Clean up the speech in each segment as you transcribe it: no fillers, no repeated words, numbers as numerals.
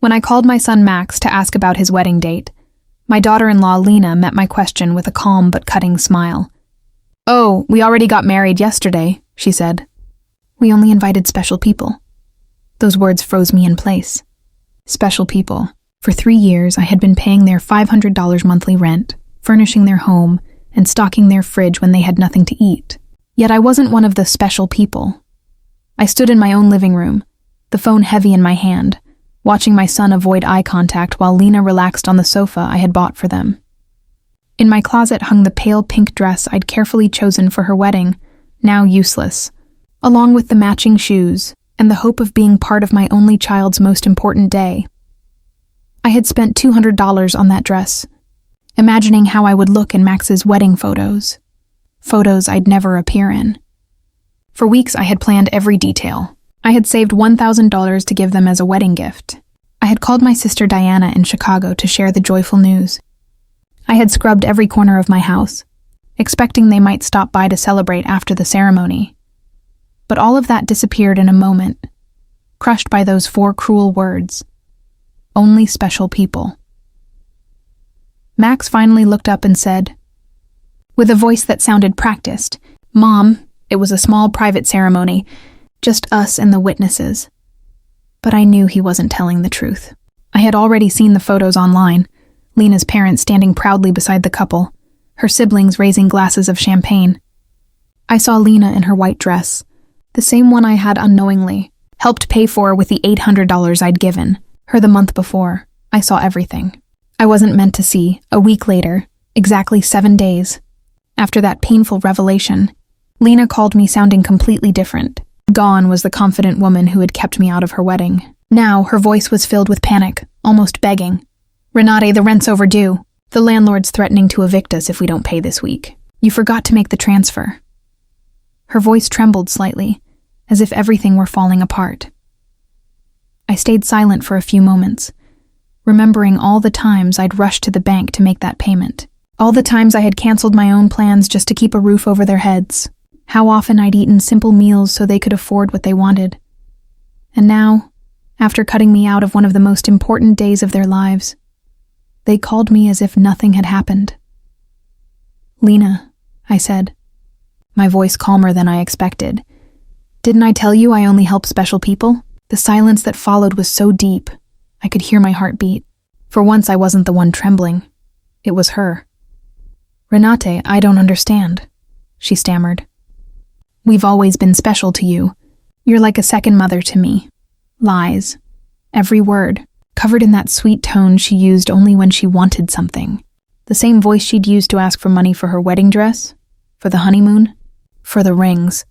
When I called my son Max to ask about his wedding date, my daughter-in-law Lena met my question with a calm but cutting smile. "Oh, we already got married yesterday," she said. "We only invited special people." Those words froze me in place. Special people. For 3 years, I had been paying their $500 monthly rent, furnishing their home, and stocking their fridge when they had nothing to eat. Yet I wasn't one of the special people. I stood in my own living room, the phone heavy in my hand, watching my son avoid eye contact while Lena relaxed on the sofa I had bought for them. In my closet hung the pale pink dress I'd carefully chosen for her wedding, now useless, along with the matching shoes and the hope of being part of my only child's most important day. I had spent $200 on that dress, imagining how I would look in Max's wedding photos I'd never appear in. For weeks I had planned every detail. I had saved $1,000 to give them as a wedding gift. I had called my sister Diana in Chicago to share the joyful news. I had scrubbed every corner of my house, expecting they might stop by to celebrate after the ceremony. But all of that disappeared in a moment, crushed by those 4 cruel words. Only special people. Max finally looked up and said, with a voice that sounded practiced, "Mom, it was a small private ceremony, just us and the witnesses." But I knew he wasn't telling the truth. I had already seen the photos online, Lena's parents standing proudly beside the couple, her siblings raising glasses of champagne. I saw Lena in her white dress, the same one I had unknowingly helped pay for with the $800 I'd given her the month before. I saw everything I wasn't meant to see. A week later, exactly 7 days after that painful revelation, Lena called me sounding completely different. Gone was the confident woman who had kept me out of her wedding. Now her voice was filled with panic, almost begging. "Renate, the rent's overdue. The landlord's threatening to evict us if we don't pay this week. You forgot to make the transfer." Her voice trembled slightly, as if everything were falling apart. I stayed silent for a few moments, remembering all the times I'd rushed to the bank to make that payment. All the times I had canceled my own plans just to keep a roof over their heads. How often I'd eaten simple meals so they could afford what they wanted. And now, after cutting me out of one of the most important days of their lives, they called me as if nothing had happened. "Lena," I said, my voice calmer than I expected. "Didn't I tell you I only help special people?" The silence that followed was so deep, I could hear my heart beat. For once I wasn't the one trembling. It was her. "Renate, I don't understand," she stammered. "We've always been special to you. You're like a second mother to me." Lies. Every word, covered in that sweet tone she used only when she wanted something. The same voice she'd used to ask for money for her wedding dress, for the honeymoon, for the rings.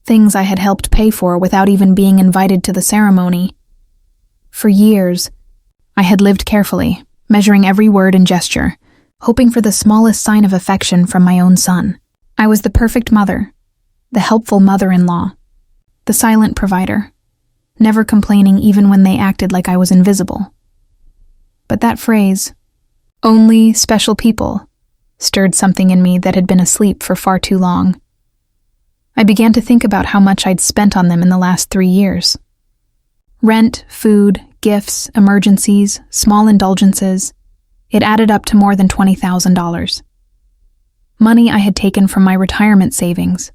Things I had helped pay for without even being invited to the ceremony. For years, I had lived carefully, measuring every word and gesture, hoping for the smallest sign of affection from my own son. I was the perfect mother, the helpful mother-in-law, the silent provider, never complaining even when they acted like I was invisible. But that phrase, "only special people," stirred something in me that had been asleep for far too long. I began to think about how much I'd spent on them in the last 3 years. Rent, food, gifts, emergencies, small indulgences. It added up to more than $20,000. Money I had taken from my retirement savings,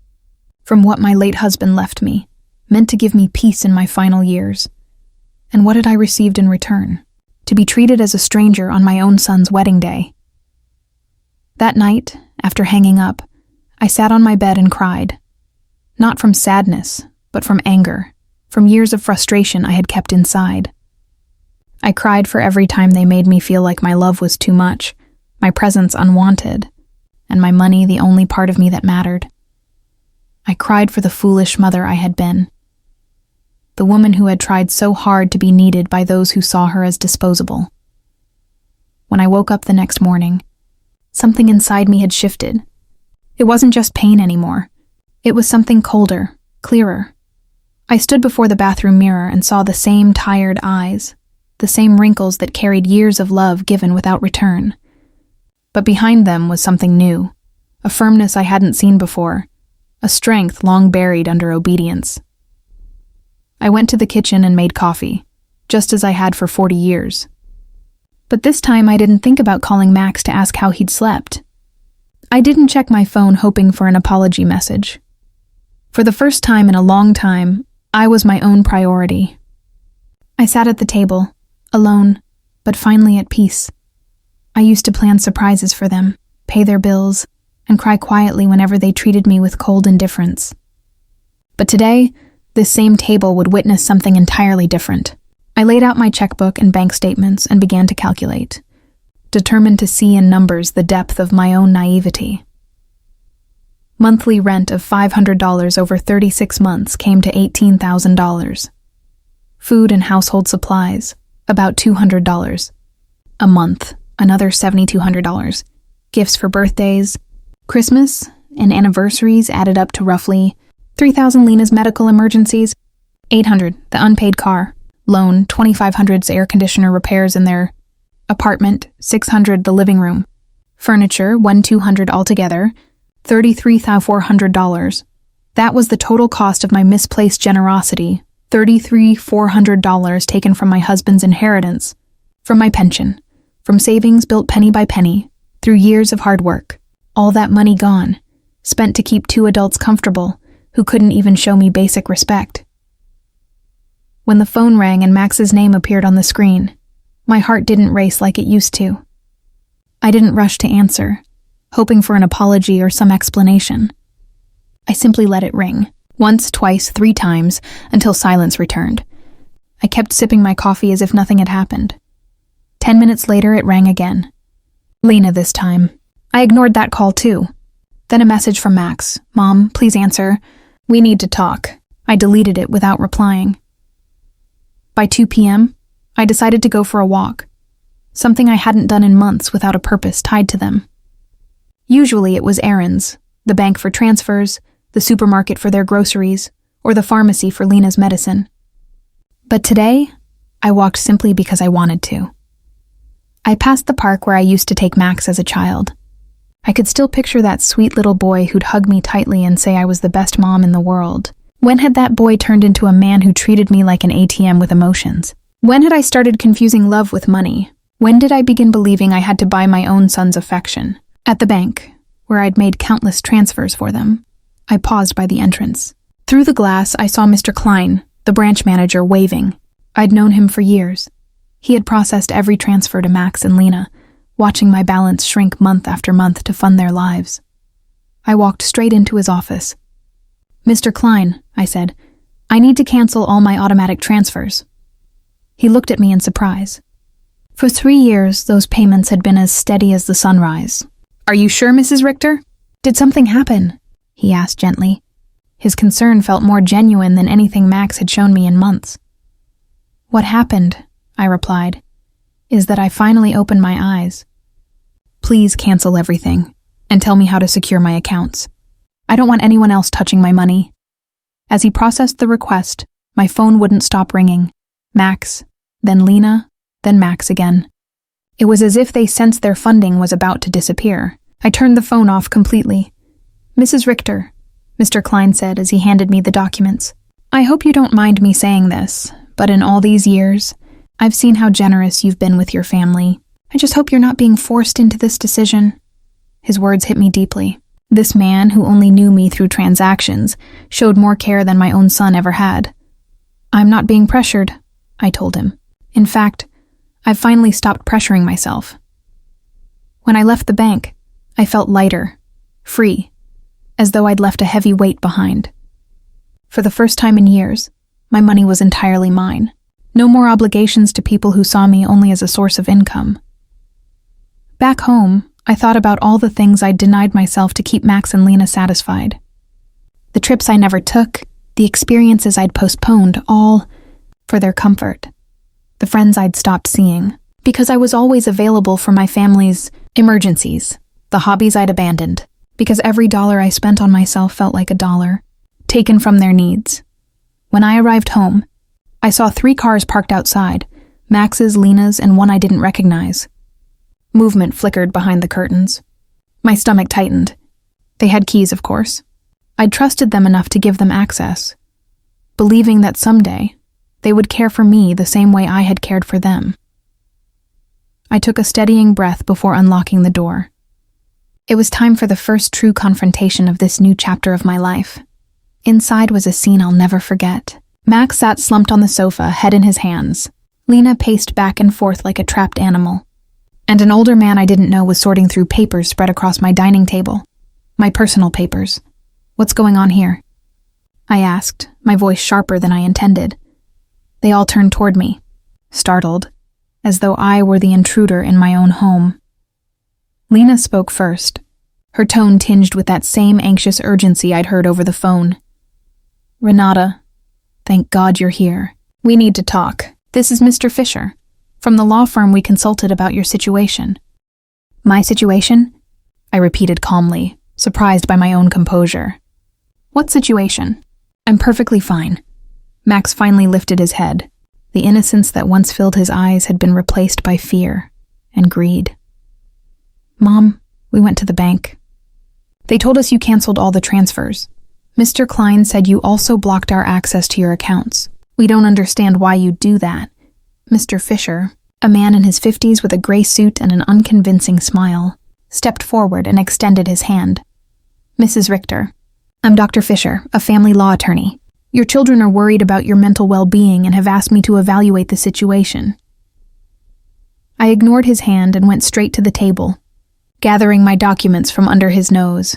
from what my late husband left me, meant to give me peace in my final years. And what had I received in return? To be treated as a stranger on my own son's wedding day. That night, after hanging up, I sat on my bed and cried. Not from sadness, but from anger, from years of frustration I had kept inside. I cried for every time they made me feel like my love was too much, my presence unwanted, and my money the only part of me that mattered. I cried for the foolish mother I had been, the woman who had tried so hard to be needed by those who saw her as disposable. When I woke up the next morning, something inside me had shifted. It wasn't just pain anymore. It was something colder, clearer. I stood before the bathroom mirror and saw the same tired eyes, the same wrinkles that carried years of love given without return. But behind them was something new, a firmness I hadn't seen before, a strength long buried under obedience. I went to the kitchen and made coffee, just as I had for 40 years. But this time I didn't think about calling Max to ask how he'd slept. I didn't check my phone hoping for an apology message. For the first time in a long time, I was my own priority. I sat at the table, alone, but finally at peace. I used to plan surprises for them, pay their bills, and cry quietly whenever they treated me with cold indifference. But today, this same table would witness something entirely different. I laid out my checkbook and bank statements and began to calculate, determined to see in numbers the depth of my own naivety. Monthly rent of $500 over 36 months came to $18,000. Food and household supplies, about $200. A month, another $7,200. Gifts for birthdays, Christmas, and anniversaries added up to roughly $3,000. Lena's medical emergencies, $800, the unpaid car, loan, $2,500's air conditioner repairs in their apartment, $600 the living room, furniture, $1,200 altogether, $33,400. That was the total cost of my misplaced generosity, $33,400 taken from my husband's inheritance, from my pension, from savings built penny by penny, through years of hard work. All that money gone, spent to keep two adults comfortable who couldn't even show me basic respect. When the phone rang and Max's name appeared on the screen, my heart didn't race like it used to. I didn't rush to answer, hoping for an apology or some explanation. I simply let it ring, once, twice, 3 times, until silence returned. I kept sipping my coffee as if nothing had happened. 10 minutes later, it rang again. Lena this time. I ignored that call too. Then a message from Max. "Mom, please answer. We need to talk." I deleted it without replying. By 2 p.m., I decided to go for a walk, something I hadn't done in months without a purpose tied to them. Usually it was errands, the bank for transfers, the supermarket for their groceries, or the pharmacy for Lena's medicine. But today, I walked simply because I wanted to. I passed the park where I used to take Max as a child. I could still picture that sweet little boy who'd hug me tightly and say I was the best mom in the world. When had that boy turned into a man who treated me like an ATM with emotions? When had I started confusing love with money? When did I begin believing I had to buy my own son's affection? At the bank, where I'd made countless transfers for them. I paused by the entrance. Through the glass, I saw Mr. Klein, the branch manager, waving. I'd known him for years. He had processed every transfer to Max and Lena, watching my balance shrink month after month to fund their lives. I walked straight into his office. "Mr. Klein," I said, "I need to cancel all my automatic transfers." He looked at me in surprise. For 3 years, those payments had been as steady as the sunrise. "Are you sure, Mrs. Richter? Did something happen?" he asked gently. His concern felt more genuine than anything Max had shown me in months. "What happened," I replied, "is that I finally opened my eyes. Please cancel everything and tell me how to secure my accounts. I don't want anyone else touching my money." As he processed the request, my phone wouldn't stop ringing. Max, then Lena, then Max again. It was as if they sensed their funding was about to disappear. I turned the phone off completely. "Mrs. Richter," Mr. Klein said as he handed me the documents, "I hope you don't mind me saying this, but in all these years, I've seen how generous you've been with your family. I just hope you're not being forced into this decision." His words hit me deeply. This man, who only knew me through transactions, showed more care than my own son ever had. "I'm not being pressured," I told him. "In fact, I've finally stopped pressuring myself." When I left the bank, I felt lighter, free, as though I'd left a heavy weight behind. For the first time in years, my money was entirely mine. No more obligations to people who saw me only as a source of income. Back home, I thought about all the things I'd denied myself to keep Max and Lena satisfied. The trips I never took, the experiences I'd postponed, all for their comfort. The friends I'd stopped seeing, because I was always available for my family's emergencies. The hobbies I'd abandoned, because every dollar I spent on myself felt like a dollar, taken from their needs. When I arrived home, I saw 3 cars parked outside, Max's, Lena's, and one I didn't recognize. Movement flickered behind the curtains. My stomach tightened. They had keys, of course. I'd trusted them enough to give them access, believing that someday, They would care for me the same way I had cared for them. I took a steadying breath before unlocking the door. It was time for the first true confrontation of this new chapter of my life. Inside was a scene I'll never forget. Max sat slumped on the sofa, head in his hands. Lena paced back and forth like a trapped animal. And an older man I didn't know was sorting through papers spread across my dining table. My personal papers. "What's going on here?" I asked, my voice sharper than I intended. They all turned toward me, startled, as though I were the intruder in my own home. Lena spoke first, her tone tinged with that same anxious urgency I'd heard over the phone. "Renata, thank God you're here. We need to talk. This is Mr. Fisher, from the law firm we consulted about your situation." "My situation?" I repeated calmly, surprised by my own composure. "What situation?" "I'm perfectly fine." Max finally lifted his head. The innocence that once filled his eyes had been replaced by fear and greed. "Mom, we went to the bank. They told us you canceled all the transfers. Mr. Klein said you also blocked our access to your accounts. We don't understand why you'd do that." Mr. Fisher, a man in his 50s with a gray suit and an unconvincing smile, stepped forward and extended his hand. "Mrs. Richter, I'm Dr. Fisher, a family law attorney. Your children are worried about your mental well-being and have asked me to evaluate the situation." I ignored his hand and went straight to the table, gathering my documents from under his nose.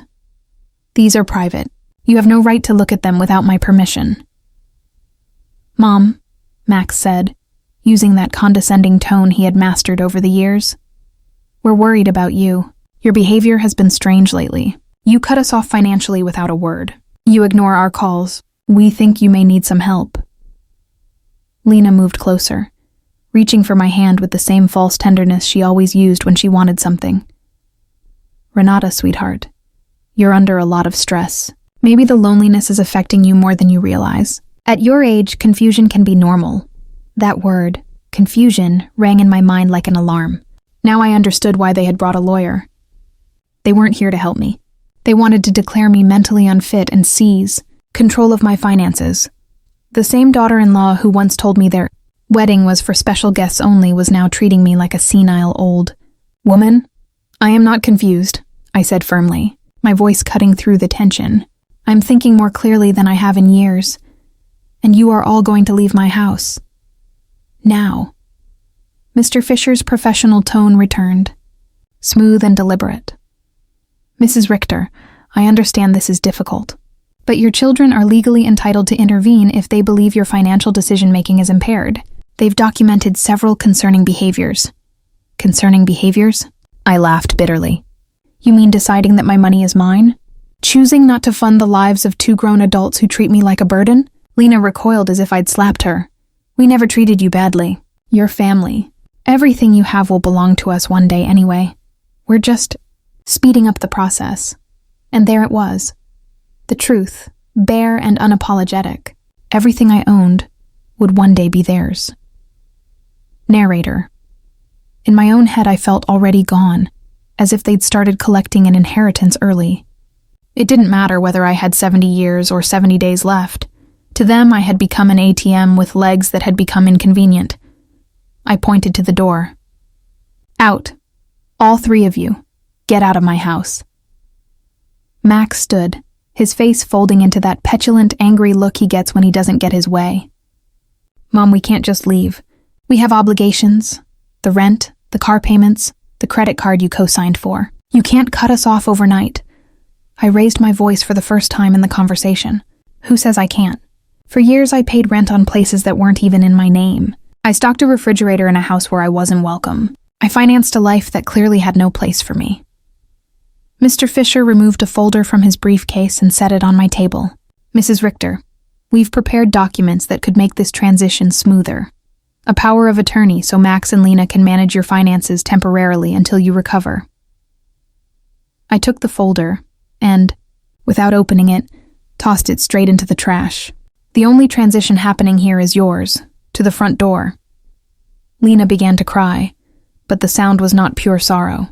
"These are private. You have no right to look at them without my permission." "Mom," Max said, using that condescending tone he had mastered over the years, "we're worried about you. Your behavior has been strange lately. You cut us off financially without a word. You ignore our calls. We think you may need some help." Lena moved closer, reaching for my hand with the same false tenderness she always used when she wanted something. "Renata, sweetheart, you're under a lot of stress. Maybe the loneliness is affecting you more than you realize. At your age, confusion can be normal." That word, confusion, rang in my mind like an alarm. Now I understood why they had brought a lawyer. They weren't here to help me. They wanted to declare me mentally unfit and seize control of my finances. The same daughter-in-law who once told me their wedding was for special guests only was now treating me like a senile old woman. "I am not confused," I said firmly, my voice cutting through the tension. "I'm thinking more clearly than I have in years, and you are all going to leave my house. Now." Mr. Fisher's professional tone returned, smooth and deliberate. "Mrs. Richter, I understand this is difficult, but your children are legally entitled to intervene if they believe your financial decision-making is impaired. They've documented several concerning behaviors." "Concerning behaviors?" I laughed bitterly. "You mean deciding that my money is mine? Choosing not to fund the lives of two grown adults who treat me like a burden?" Lena recoiled as if I'd slapped her. "We never treated you badly. You're family. Everything you have will belong to us one day anyway. We're just speeding up the process." And there it was. The truth, bare and unapologetic. Everything I owned would one day be theirs. Narrator. In my own head I felt already gone, as if they'd started collecting an inheritance early. It didn't matter whether I had 70 years or 70 days left. To them I had become an ATM with legs that had become inconvenient. I pointed to the door. "Out. All three of you. Get out of my house." Max stood, his face folding into that petulant, angry look he gets when he doesn't get his way. "Mom, we can't just leave. We have obligations. The rent, the car payments, the credit card you co-signed for. You can't cut us off overnight." I raised my voice for the first time in the conversation. "Who says I can't? For years I paid rent on places that weren't even in my name. I stocked a refrigerator in a house where I wasn't welcome. I financed a life that clearly had no place for me." Mr. Fisher removed a folder from his briefcase and set it on my table. "Mrs. Richter, we've prepared documents that could make this transition smoother. A power of attorney so Max and Lena can manage your finances temporarily until you recover." I took the folder and, without opening it, tossed it straight into the trash. "The only transition happening here is yours, to the front door." Lena began to cry, but the sound was not pure sorrow.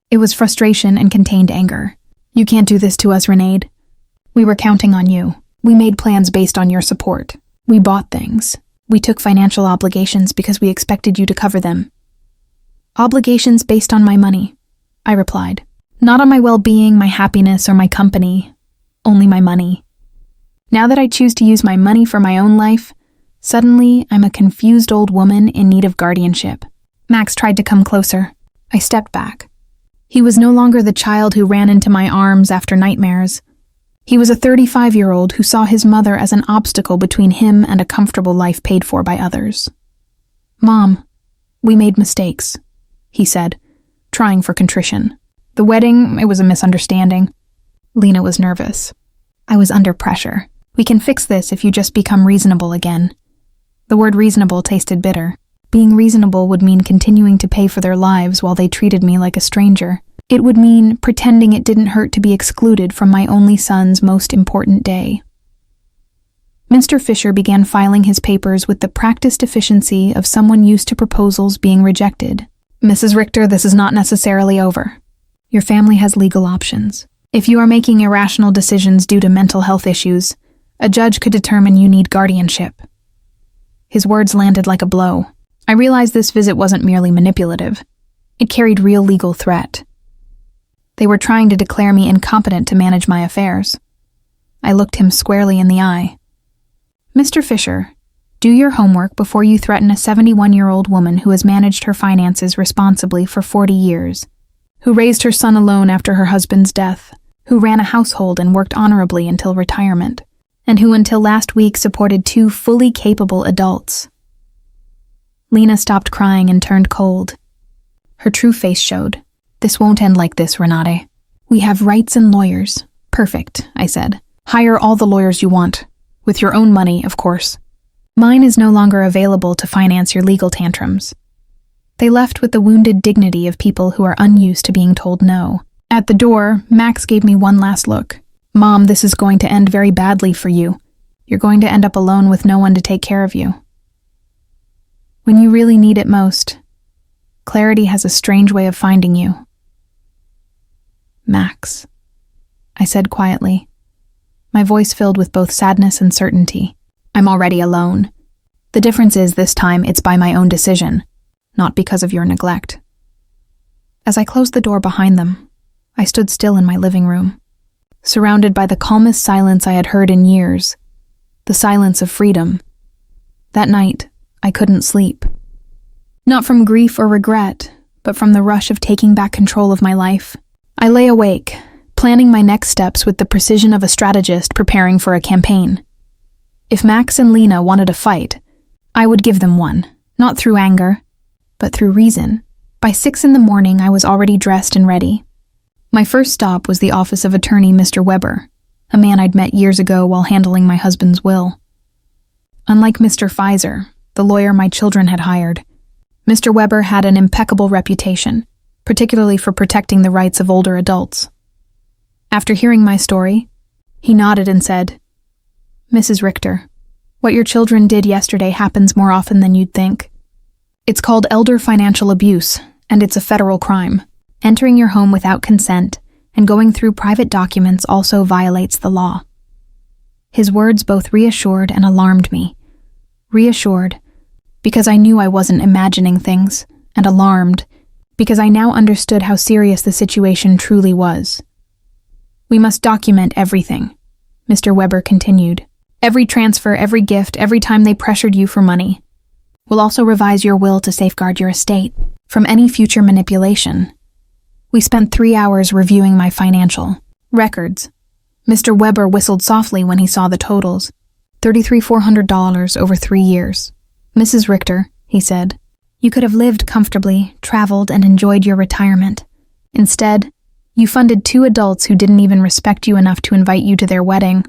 It was frustration and contained anger. "You can't do this to us, Renaid. We were counting on you. We made plans based on your support. We bought things. We took financial obligations because we expected you to cover them. Obligations based on my money, I replied. Not on my well-being, my happiness, or my company. Only my money. Now that I choose to use my money for my own life, suddenly I'm a confused old woman in need of guardianship. Max tried to come closer. I stepped back. He was no longer the child who ran into my arms after nightmares. He was a 35-year-old who saw his mother as an obstacle between him and a comfortable life paid for by others. Mom, we made mistakes, he said, trying for contrition. The wedding, it was a misunderstanding. Lena was nervous. I was under pressure. We can fix this if you just become reasonable again. The word reasonable tasted bitter. Being reasonable would mean continuing to pay for their lives while they treated me like a stranger. It would mean pretending it didn't hurt to be excluded from my only son's most important day. Mr. Fisher began filing his papers with the practiced efficiency of someone used to proposals being rejected. Mrs. Richter, this is not necessarily over. Your family has legal options. If you are making irrational decisions due to mental health issues, a judge could determine you need guardianship. His words landed like a blow. I realized this visit wasn't merely manipulative. It carried real legal threat. They were trying to declare me incompetent to manage my affairs. I looked him squarely in the eye. Mr. Fisher, do your homework before you threaten a 71-year-old woman who has managed her finances responsibly for 40 years, who raised her son alone after her husband's death, who ran a household and worked honorably until retirement, and who until last week supported 2 fully capable adults. Lena stopped crying and turned cold. Her true face showed. This won't end like this, Renate. We have rights and lawyers. Perfect, I said. Hire all the lawyers you want. With your own money, of course. Mine is no longer available to finance your legal tantrums. They left with the wounded dignity of people who are unused to being told no. At the door, Max gave me one last look. Mom, this is going to end very badly for you. You're going to end up alone with no one to take care of you. When you really need it most, clarity has a strange way of finding you. Max, I said quietly, my voice filled with both sadness and certainty. I'm already alone. The difference is this time it's by my own decision, not because of your neglect. As I closed the door behind them, I stood still in my living room, surrounded by the calmest silence I had heard in years, the silence of freedom. That night, I couldn't sleep. Not from grief or regret, but from the rush of taking back control of my life. I lay awake, planning my next steps with the precision of a strategist preparing for a campaign. If Max and Lena wanted a fight, I would give them one, not through anger, but through reason. By 6 a.m, I was already dressed and ready. My first stop was the office of attorney Mr. Weber, a man I'd met years ago while handling my husband's will. Unlike Mr. Pfizer, the lawyer my children had hired, Mr. Weber had an impeccable reputation, particularly for protecting the rights of older adults. After hearing my story, he nodded and said, Mrs. Richter, what your children did yesterday happens more often than you'd think. It's called elder financial abuse, and it's a federal crime. Entering your home without consent and going through private documents also violates the law. His words both reassured and alarmed me. Reassured, because I knew I wasn't imagining things, and alarmed, because I now understood how serious the situation truly was. We must document everything, Mr. Weber continued. Every transfer, every gift, every time they pressured you for money. We'll also revise your will to safeguard your estate from any future manipulation. We spent 3 hours reviewing my financial records. Mr. Weber whistled softly when he saw the totals. $3,400 over 3 years. Mrs. Richter, he said, you could have lived comfortably, traveled, and enjoyed your retirement. Instead, you funded 2 adults who didn't even respect you enough to invite you to their wedding.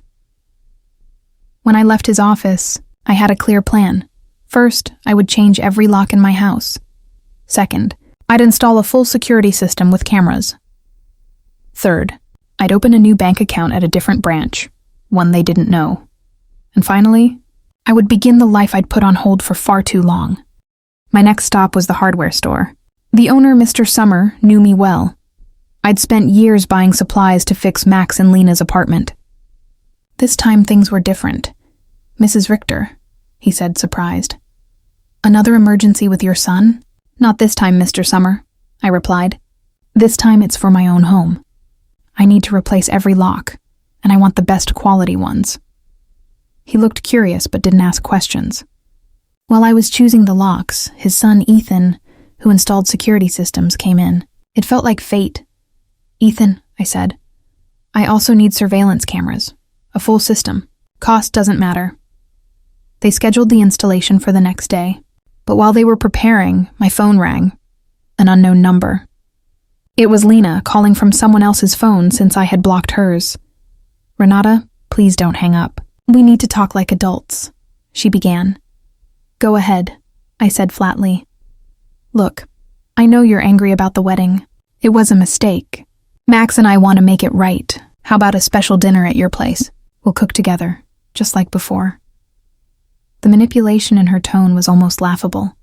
When I left his office, I had a clear plan. First, I would change every lock in my house. Second, I'd install a full security system with cameras. Third, I'd open a new bank account at a different branch, one they didn't know. And finally, I would begin the life I'd put on hold for far too long. My next stop was the hardware store. The owner, Mr. Summer, knew me well. I'd spent years buying supplies to fix Max and Lena's apartment. This time things were different. Mrs. Richter, he said, surprised. Another emergency with your son? Not this time, Mr. Summer, I replied. This time it's for my own home. I need to replace every lock, and I want the best quality ones. He looked curious but didn't ask questions. While I was choosing the locks, his son Ethan, who installed security systems, came in. It felt like fate. Ethan, I said, I also need surveillance cameras. A full system. Cost doesn't matter. They scheduled the installation for the next day, but while they were preparing, my phone rang. An unknown number. It was Lena calling from someone else's phone since I had blocked hers. Renata, please don't hang up. We need to talk like adults, she began. Go ahead, I said flatly. Look, I know you're angry about the wedding. It was a mistake. Max and I want to make it right. How about a special dinner at your place? We'll cook together, just like before. The manipulation in her tone was almost laughable.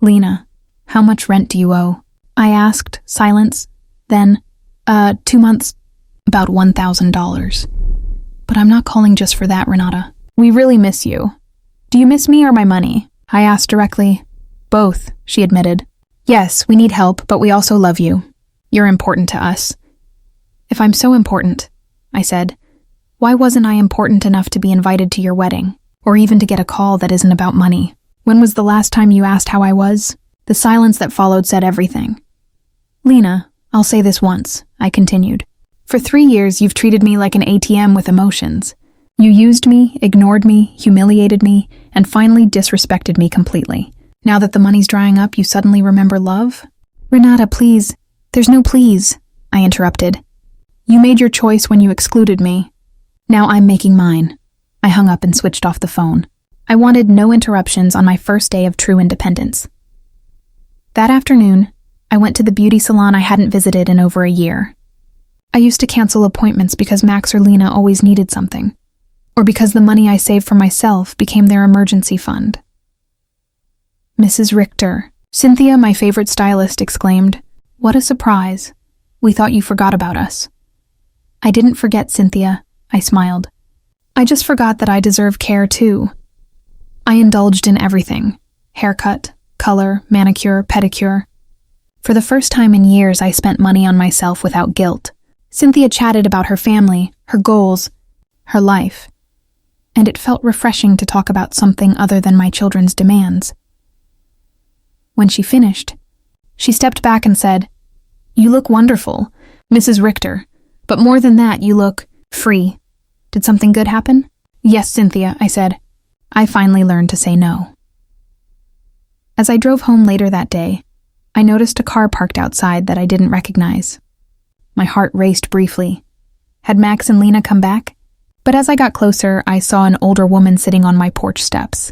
Lena, how much rent do you owe? I asked, silence. Then, 2 months, about $1,000. But I'm not calling just for that, Renata. We really miss you. Do you miss me or my money? I asked directly. Both, she admitted. Yes, we need help, but we also love you. You're important to us. If I'm so important, I said, why wasn't I important enough to be invited to your wedding, or even to get a call that isn't about money? When was the last time you asked how I was? The silence that followed said everything. Lena, I'll say this once, I continued. For 3 years, you've treated me like an ATM with emotions. You used me, ignored me, humiliated me, and finally disrespected me completely. Now that the money's drying up, you suddenly remember love? Renata, please. There's no please, I interrupted. You made your choice when you excluded me. Now I'm making mine. I hung up and switched off the phone. I wanted no interruptions on my first day of true independence. That afternoon, I went to the beauty salon I hadn't visited in over a year. I used to cancel appointments because Max or Lena always needed something, or because the money I saved for myself became their emergency fund. Mrs. Richter, Cynthia, my favorite stylist, exclaimed, "What a surprise. We thought you forgot about us." I didn't forget, Cynthia, I smiled. I just forgot that I deserve care too. I indulged in everything: haircut, color, manicure, pedicure. For the first time in years, I spent money on myself without guilt. Cynthia chatted about her family, her goals, her life, and it felt refreshing to talk about something other than my children's demands. When she finished, she stepped back and said, "You look wonderful, Mrs. Richter, but more than that, you look free. Did something good happen?" "Yes, Cynthia," I said. I finally learned to say no. As I drove home later that day, I noticed a car parked outside that I didn't recognize. My heart raced briefly. Had Max and Lena come back? But as I got closer, I saw an older woman sitting on my porch steps.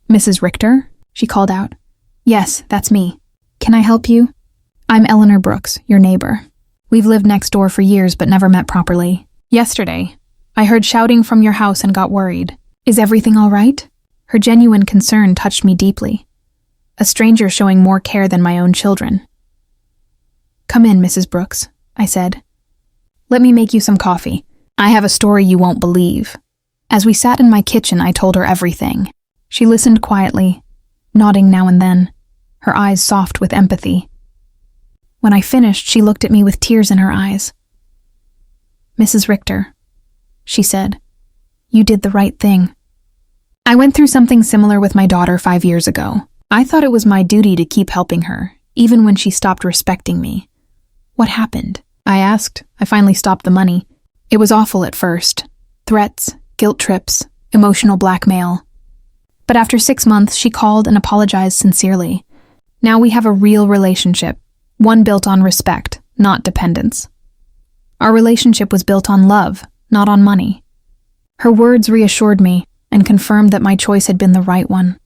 "Mrs. Richter?" she called out. "Yes, that's me. Can I help you?" "I'm Eleanor Brooks, your neighbor. We've lived next door for years but never met properly. Yesterday, I heard shouting from your house and got worried. Is everything all right?" Her genuine concern touched me deeply. A stranger showing more care than my own children. "Come in, Mrs. Brooks," I said. "Let me make you some coffee. I have a story you won't believe." As we sat in my kitchen, I told her everything. She listened quietly, nodding now and then, her eyes soft with empathy. When I finished, she looked at me with tears in her eyes. "Mrs. Richter," she said, "you did the right thing. I went through something similar with my daughter 5 years ago. I thought it was my duty to keep helping her, even when she stopped respecting me. What happened?" I asked. I finally stopped the money. It was awful at first. Threats, guilt trips, emotional blackmail. But after 6 months, she called and apologized sincerely. Now we have a real relationship, one built on respect, not dependence. Our relationship was built on love, not on money. Her words reassured me and confirmed that my choice had been the right one.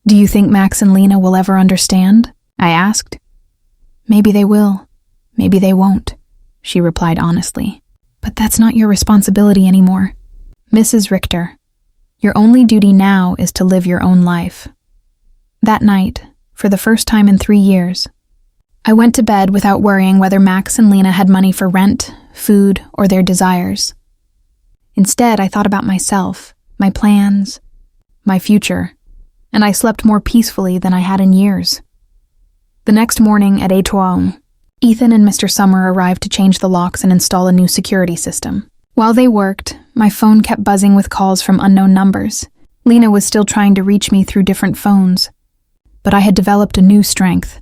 "Do you think Max and Lena will ever understand?" I asked. "Maybe they will. Maybe they won't," she replied honestly. "But that's not your responsibility anymore. Mrs. Richter, your only duty now is to live your own life." That night, for the first time in 3 years, I went to bed without worrying whether Max and Lena had money for rent, food, or their desires. Instead, I thought about myself, my plans, my future, and I slept more peacefully than I had in years. The next morning at 8 Ethan and Mr. Summer arrived to change the locks and install a new security system. While they worked, my phone kept buzzing with calls from unknown numbers. Lena was still trying to reach me through different phones. But I had developed a new strength,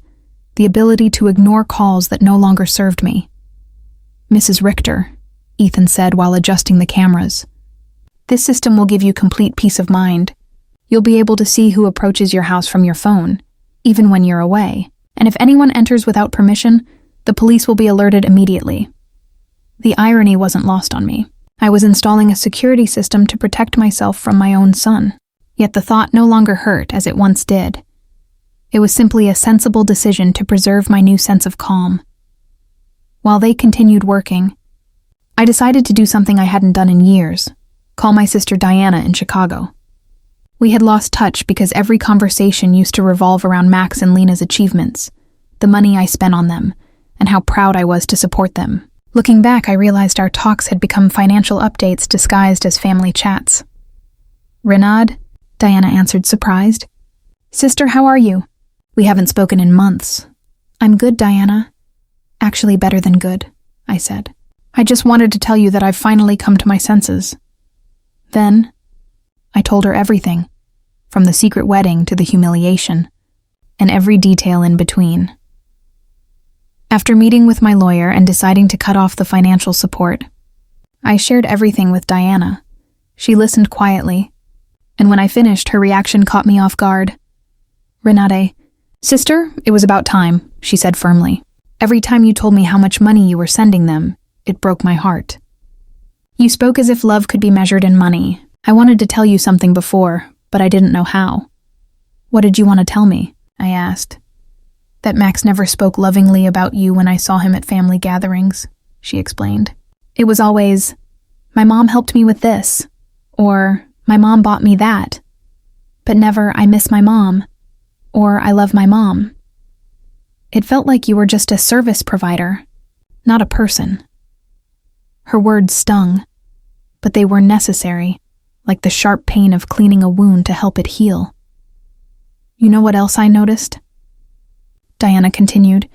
the ability to ignore calls that no longer served me. "Mrs. Richter," Ethan said while adjusting the cameras. "This system will give you complete peace of mind. You'll be able to see who approaches your house from your phone, even when you're away. And if anyone enters without permission, the police will be alerted immediately." The irony wasn't lost on me. I was installing a security system to protect myself from my own son, yet the thought no longer hurt as it once did. It was simply a sensible decision to preserve my new sense of calm. While they continued working, I decided to do something I hadn't done in years, call my sister Diana in Chicago. We had lost touch because every conversation used to revolve around Max and Lena's achievements, the money I spent on them, and how proud I was to support them. Looking back, I realized our talks had become financial updates disguised as family chats. "Renaud?" Diana answered, surprised. "Sister, how are you? We haven't spoken in months." "I'm good, Diana. Actually better than good," I said. "I just wanted to tell you that I've finally come to my senses." Then, I told her everything, from the secret wedding to the humiliation, and every detail in between. After meeting with my lawyer and deciding to cut off the financial support, I shared everything with Diana. She listened quietly, and when I finished, her reaction caught me off guard. "Renate, sister, it was about time," she said firmly. "Every time you told me how much money you were sending them, it broke my heart. You spoke as if love could be measured in money. I wanted to tell you something before, but I didn't know how." "What did you want to tell me?" I asked. "That Max never spoke lovingly about you when I saw him at family gatherings," she explained. "It was always, 'My mom helped me with this,' or 'My mom bought me that,' but never 'I miss my mom,' or 'I love my mom.' It felt like you were just a service provider, not a person." Her words stung, but they were necessary, like the sharp pain of cleaning a wound to help it heal. "You know what else I noticed?" Diana continued.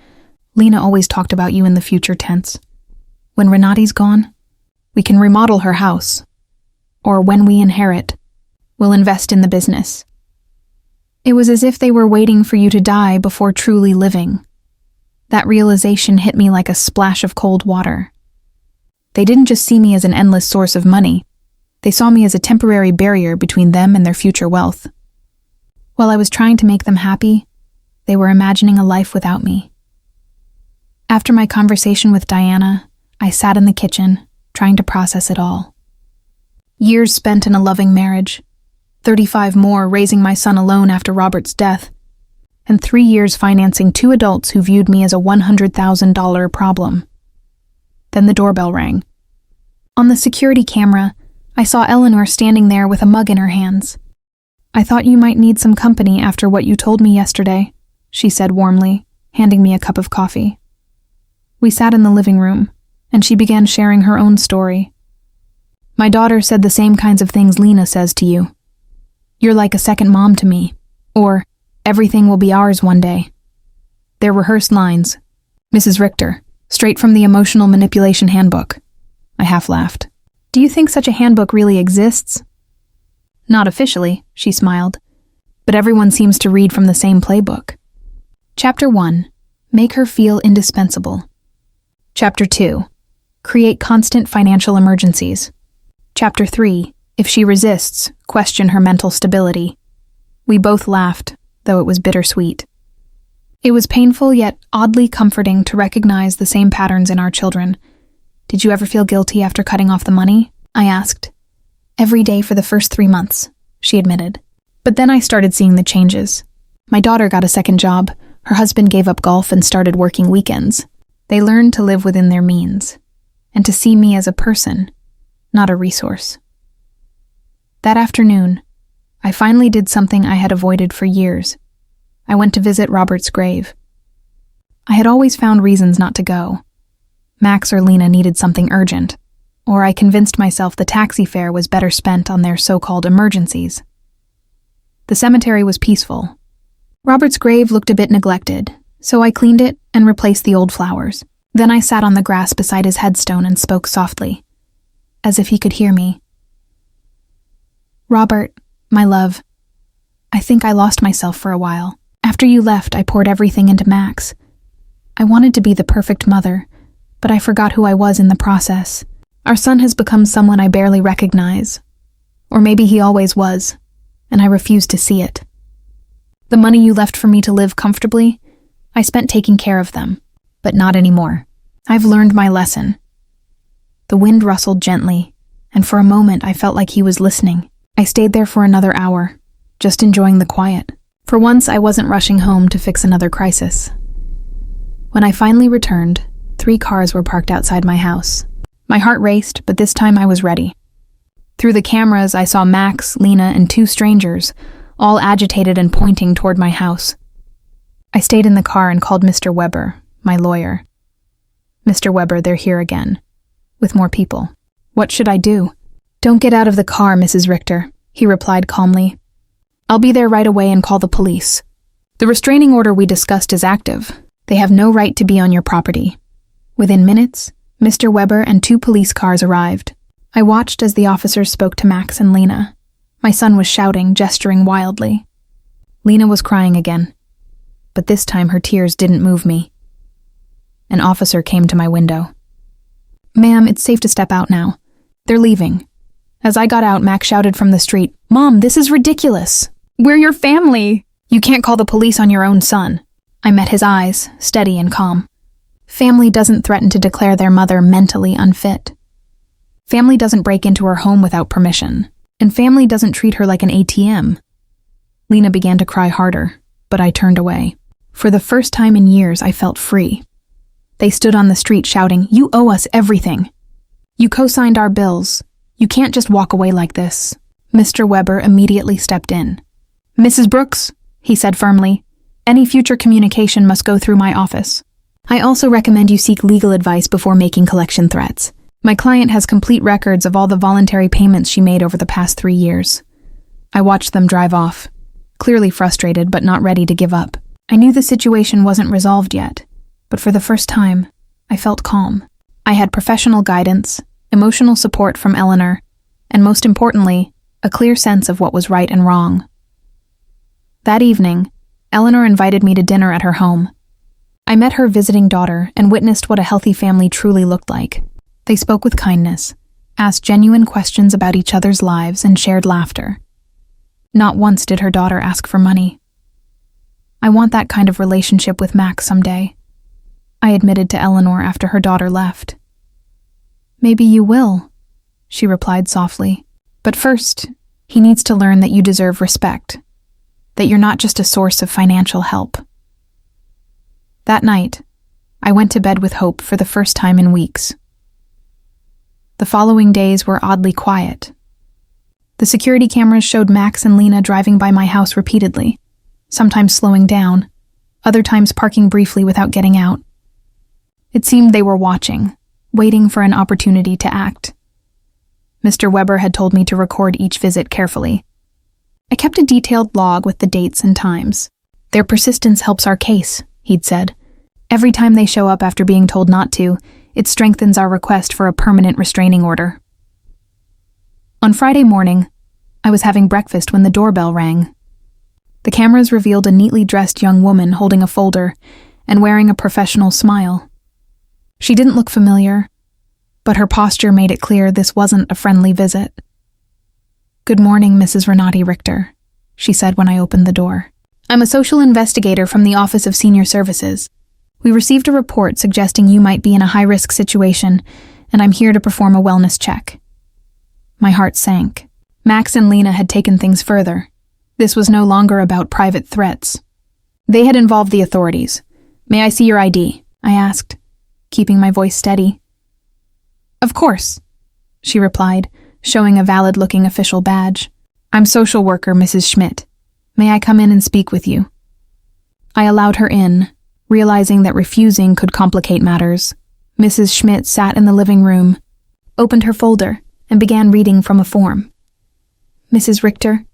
"Lena always talked about you in the future tense. When Renate's gone, we can remodel her house. Or when we inherit, we'll invest in the business." It was as if they were waiting for you to die before truly living. That realization hit me like a splash of cold water. They didn't just see me as an endless source of money. They saw me as a temporary barrier between them and their future wealth. While I was trying to make them happy, they were imagining a life without me. After my conversation with Diana, I sat in the kitchen, trying to process it all. Years spent in a loving marriage, 35 more raising my son alone after Robert's death, and 3 years financing 2 adults who viewed me as a $100,000 problem. Then the doorbell rang. On the security camera, I saw Eleanor standing there with a mug in her hands. "I thought you might need some company after what you told me yesterday," she said warmly, handing me a cup of coffee. We sat in the living room, and she began sharing her own story. "My daughter said the same kinds of things Lena says to you. You're like a second mom to me," or "Everything will be ours one day." They're rehearsed lines. Mrs. Richter, straight from the Emotional Manipulation Handbook. I half laughed. "Do you think such a handbook really exists?" "Not officially," she smiled, "but everyone seems to read from the same playbook." Chapter 1. Make her feel indispensable. Chapter 2. Create constant financial emergencies. Chapter 3. If she resists, question her mental stability. We both laughed, though it was bittersweet. It was painful yet oddly comforting to recognize the same patterns in our children. "Did you ever feel guilty after cutting off the money?" I asked. "Every day for the first 3 months," she admitted. But then I started seeing the changes. My daughter got a second job. Her husband gave up golf and started working weekends. They learned to live within their means, and to see me as a person, not a resource. That afternoon, I finally did something I had avoided for years. I went to visit Robert's grave. I had always found reasons not to go. Max or Lena needed something urgent, or I convinced myself the taxi fare was better spent on their so-called emergencies. The cemetery was peaceful. Robert's grave looked a bit neglected, so I cleaned it and replaced the old flowers. Then I sat on the grass beside his headstone and spoke softly, as if he could hear me. Robert, my love, I think I lost myself for a while. After you left, I poured everything into Max. I wanted to be the perfect mother, but I forgot who I was in the process. Our son has become someone I barely recognize. Or maybe he always was, and I refuse to see it. The money you left for me to live comfortably, I spent taking care of them, but not anymore. I've learned my lesson. The wind rustled gently, and for a moment I felt like he was listening. I stayed there for another hour, just enjoying the quiet. For once, I wasn't rushing home to fix another crisis. When I finally returned, 3 cars were parked outside my house. My heart raced, but this time I was ready. Through the cameras, I saw Max, Lena, and 2 strangers, all agitated and pointing toward my house. I stayed in the car and called Mr. Weber, my lawyer. Mr. Weber, they're here again, with more people. What should I do? Don't get out of the car, Mrs. Richter, he replied calmly. I'll be there right away and call the police. The restraining order we discussed is active. They have no right to be on your property. Within minutes, Mr. Weber and 2 police cars arrived. I watched as the officers spoke to Max and Lena. My son was shouting, gesturing wildly. Lena was crying again, but this time her tears didn't move me. An officer came to my window. Ma'am, it's safe to step out now. They're leaving. As I got out, Max shouted from the street, Mom, this is ridiculous. We're your family. You can't call the police on your own son. I met his eyes, steady and calm. Family doesn't threaten to declare their mother mentally unfit. Family doesn't break into her home without permission. And family doesn't treat her like an ATM. Lena began to cry harder, but I turned away. For the first time in years, I felt free. They stood on the street shouting, You owe us everything. You co-signed our bills. You can't just walk away like this. Mr. Weber immediately stepped in. Mrs. Brooks, he said firmly, any future communication must go through my office. I also recommend you seek legal advice before making collection threats. My client has complete records of all the voluntary payments she made over the past 3 years. I watched them drive off, clearly frustrated but not ready to give up. I knew the situation wasn't resolved yet, but for the first time, I felt calm. I had professional guidance, emotional support from Eleanor, and most importantly, a clear sense of what was right and wrong. That evening, Eleanor invited me to dinner at her home. I met her visiting daughter and witnessed what a healthy family truly looked like. They spoke with kindness, asked genuine questions about each other's lives, and shared laughter. Not once did her daughter ask for money. I want that kind of relationship with Max someday, I admitted to Eleanor after her daughter left. Maybe you will, she replied softly. But first, he needs to learn that you deserve respect, that you're not just a source of financial help. That night, I went to bed with hope for the first time in weeks. The following days were oddly quiet. The security cameras showed Max and Lena driving by my house repeatedly, sometimes slowing down, other times parking briefly without getting out. It seemed they were watching, waiting for an opportunity to act. Mr. Weber had told me to record each visit carefully. I kept a detailed log with the dates and times. Their persistence helps our case, he'd said. Every time they show up after being told not to, it strengthens our request for a permanent restraining order. On Friday morning, I was having breakfast when the doorbell rang. The cameras revealed a neatly dressed young woman holding a folder and wearing a professional smile. She didn't look familiar, but her posture made it clear this wasn't a friendly visit. Good morning, Mrs. Renati Richter, she said when I opened the door. I'm a social investigator from the Office of Senior Services. We received a report suggesting you might be in a high-risk situation, and I'm here to perform a wellness check. My heart sank. Max and Lena had taken things further. This was no longer about private threats. They had involved the authorities. May I see your ID? I asked, keeping my voice steady. Of course, she replied, showing a valid-looking official badge. I'm social worker Mrs. Schmidt. May I come in and speak with you? I allowed her in, realizing that refusing could complicate matters. Mrs. Schmidt sat in the living room, opened her folder, and began reading from a form. Mrs. Richter,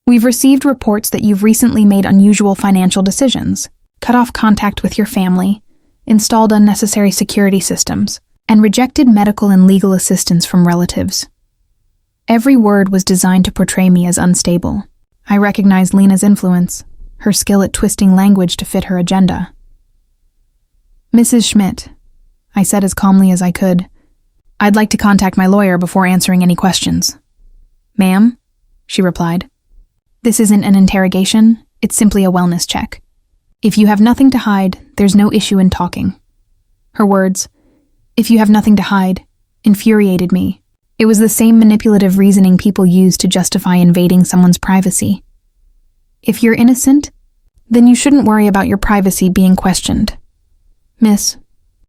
We've received reports that you've recently made unusual financial decisions, cut off contact with your family, installed unnecessary security systems, and rejected medical and legal assistance from relatives. Every word was designed to portray me as unstable. I recognized Lena's influence, her skill at twisting language to fit her agenda. "Mrs. Schmidt," I said as calmly as I could, "I'd like to contact my lawyer before answering any questions." "Ma'am?" she replied. "This isn't an interrogation, it's simply a wellness check. If you have nothing to hide, there's no issue in talking." Her words, "if you have nothing to hide," infuriated me. It was the same manipulative reasoning people use to justify invading someone's privacy. If you're innocent, then you shouldn't worry about your privacy being questioned. "Miss,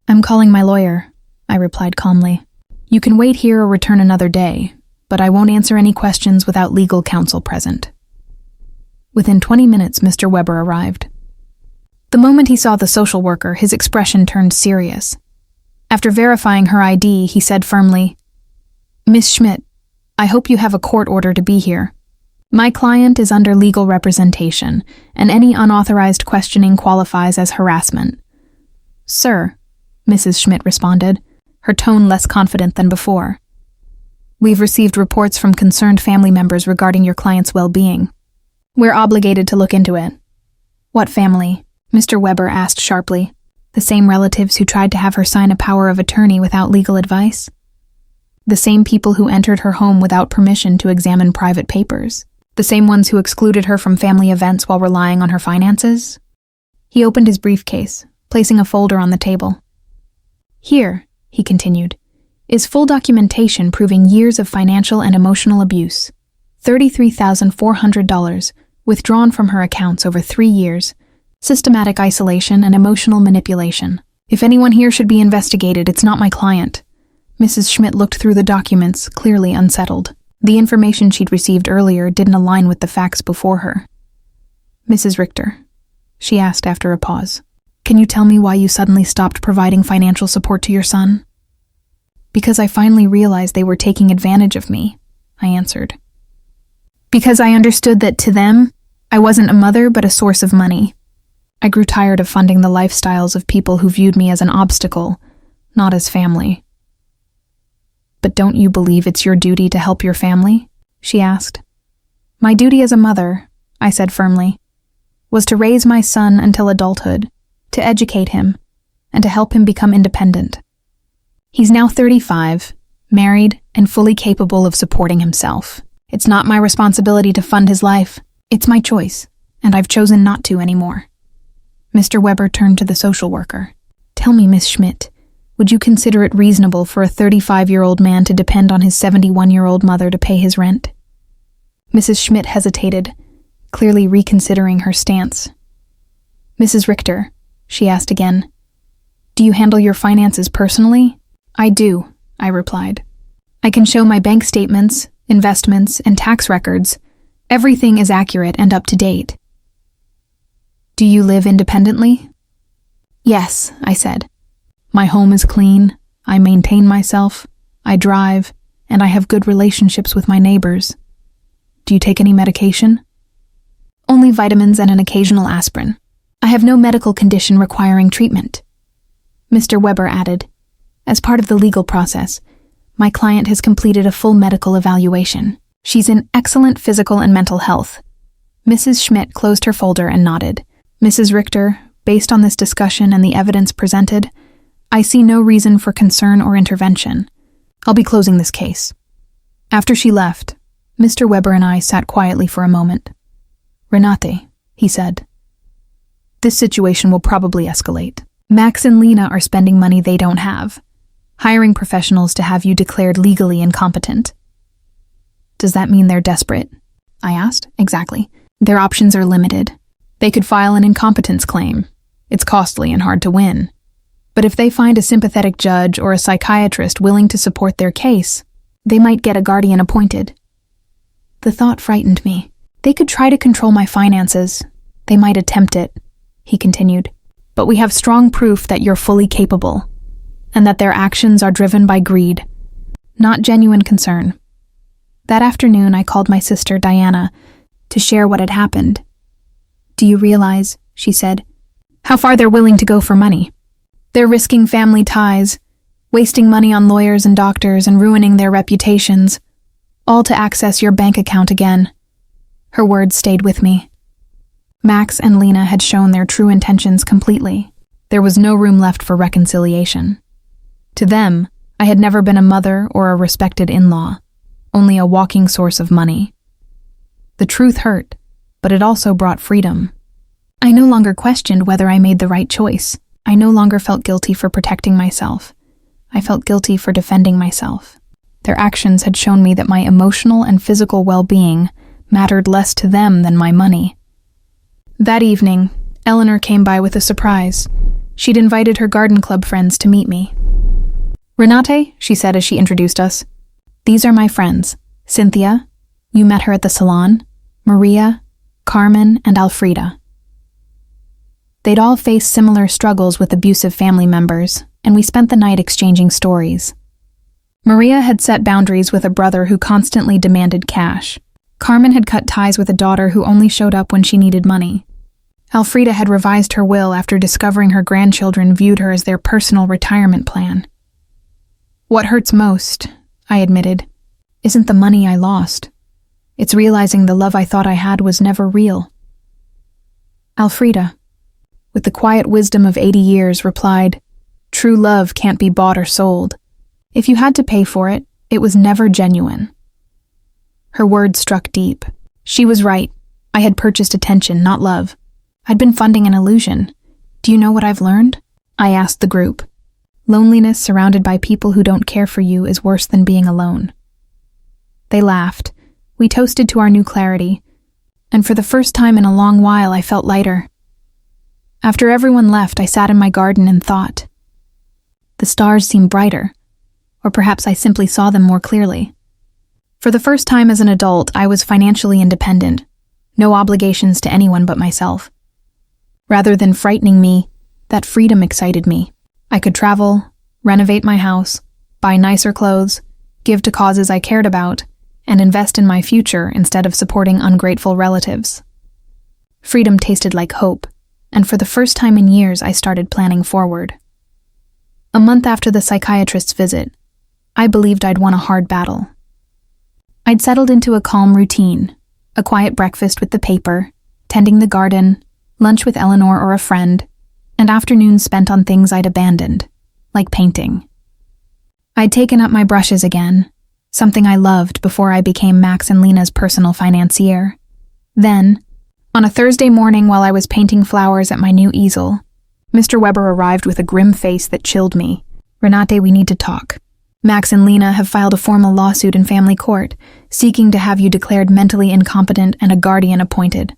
I'm calling my lawyer," I replied calmly. "You can wait here or return another day, but I won't answer any questions without legal counsel present." Within 20 minutes, Mr. Weber arrived. The moment he saw the social worker, his expression turned serious. After verifying her ID, he said firmly, "Miss Schmidt, I hope you have a court order to be here. My client is under legal representation, and any unauthorized questioning qualifies as harassment." "Sir," Mrs. Schmidt responded, her tone less confident than before, "we've received reports from concerned family members regarding your client's well-being. We're obligated to look into it." "What family?" Mr. Weber asked sharply. "The same relatives who tried to have her sign a power of attorney without legal advice? The same people who entered her home without permission to examine private papers? The same ones who excluded her from family events while relying on her finances?" He opened his briefcase, placing a folder on the table. "Here," he continued, "is full documentation proving years of financial and emotional abuse. $33,400 withdrawn from her accounts over 3 years, systematic isolation and emotional manipulation. If anyone here should be investigated, it's not my client." Mrs. Schmidt looked through the documents, clearly unsettled. The information she'd received earlier didn't align with the facts before her. "Mrs. Richter," she asked after a pause, "can you tell me why you suddenly stopped providing financial support to your son?" "Because I finally realized they were taking advantage of me," I answered. "Because I understood that to them, I wasn't a mother but a source of money. I grew tired of funding the lifestyles of people who viewed me as an obstacle, not as family." "But don't you believe it's your duty to help your family?" she asked. "My duty as a mother," I said firmly, "was to raise my son until adulthood, to educate him, and to help him become independent. He's now 35, married, and fully capable of supporting himself. It's not my responsibility to fund his life. It's my choice, and I've chosen not to anymore." Mr. Weber turned to the social worker. "Tell me, Miss Schmidt, would you consider it reasonable for a 35-year-old man to depend on his 71-year-old mother to pay his rent?" Mrs. Schmidt hesitated, clearly reconsidering her stance. "Mrs. Richter," she asked again, "do you handle your finances personally?" "I do," I replied. "I can show my bank statements, investments, and tax records. Everything is accurate and up to date." "Do you live independently?" "Yes," I said. "My home is clean, I maintain myself, I drive, and I have good relationships with my neighbors." "Do you take any medication?" "Only vitamins and an occasional aspirin. I have no medical condition requiring treatment." Mr. Weber added, "As part of the legal process, my client has completed a full medical evaluation. She's in excellent physical and mental health." Mrs. Schmidt closed her folder and nodded. "Mrs. Richter, based on this discussion and the evidence presented, I see no reason for concern or intervention. I'll be closing this case." After she left, Mr. Weber and I sat quietly for a moment. "Renate," he said, "this situation will probably escalate. Max and Lena are spending money they don't have, hiring professionals to have you declared legally incompetent." "Does that mean they're desperate?" I asked. "Exactly. Their options are limited. They could file an incompetence claim. It's costly and hard to win. But if they find a sympathetic judge or a psychiatrist willing to support their case, they might get a guardian appointed." The thought frightened me. "They could try to control my finances. They might attempt it," he continued. "But we have strong proof that you're fully capable, and that their actions are driven by greed, not genuine concern." That afternoon, I called my sister, Diana, to share what had happened. "Do you realize," she said, "how far they're willing to go for money? They're risking family ties, wasting money on lawyers and doctors and ruining their reputations, all to access your bank account again." Her words stayed with me. Max and Lena had shown their true intentions completely. There was no room left for reconciliation. To them, I had never been a mother or a respected in-law, only a walking source of money. The truth hurt, but it also brought freedom. I no longer questioned whether I made the right choice. I no longer felt guilty for protecting myself. I felt guilty for defending myself. Their actions had shown me that my emotional and physical well-being mattered less to them than my money. That evening, Eleanor came by with a surprise. She'd invited her garden club friends to meet me. "Renate," she said as she introduced us, "these are my friends. Cynthia, you met her at the salon, Maria, Carmen, and Alfreda." They'd all faced similar struggles with abusive family members, and we spent the night exchanging stories. Maria had set boundaries with a brother who constantly demanded cash. Carmen had cut ties with a daughter who only showed up when she needed money. Alfreda had revised her will after discovering her grandchildren viewed her as their personal retirement plan. "What hurts most," I admitted, "isn't the money I lost. It's realizing the love I thought I had was never real." Alfreda, with the quiet wisdom of 80 years, replied, "True love can't be bought or sold. If you had to pay for it, it was never genuine." Her words struck deep. She was right. I had purchased attention, not love. I'd been funding an illusion. "Do you know what I've learned?" I asked the group. "Loneliness surrounded by people who don't care for you is worse than being alone." They laughed. We toasted to our new clarity, and for the first time in a long while I felt lighter. After everyone left, I sat in my garden and thought. The stars seemed brighter, or perhaps I simply saw them more clearly. For the first time as an adult, I was financially independent, no obligations to anyone but myself. Rather than frightening me, that freedom excited me. I could travel, renovate my house, buy nicer clothes, give to causes I cared about, and invest in my future instead of supporting ungrateful relatives. Freedom tasted like hope, and for the first time in years I started planning forward. A month after the psychiatrist's visit, I believed I'd won a hard battle. I'd settled into a calm routine, a quiet breakfast with the paper, tending the garden, lunch with Eleanor or a friend, and afternoons spent on things I'd abandoned, like painting. I'd taken up my brushes again, something I loved before I became Max and Lena's personal financier. Then, on a Thursday morning while I was painting flowers at my new easel, Mr. Weber arrived with a grim face that chilled me. "Renate, we need to talk. Max and Lena have filed a formal lawsuit in family court, seeking to have you declared mentally incompetent and a guardian appointed."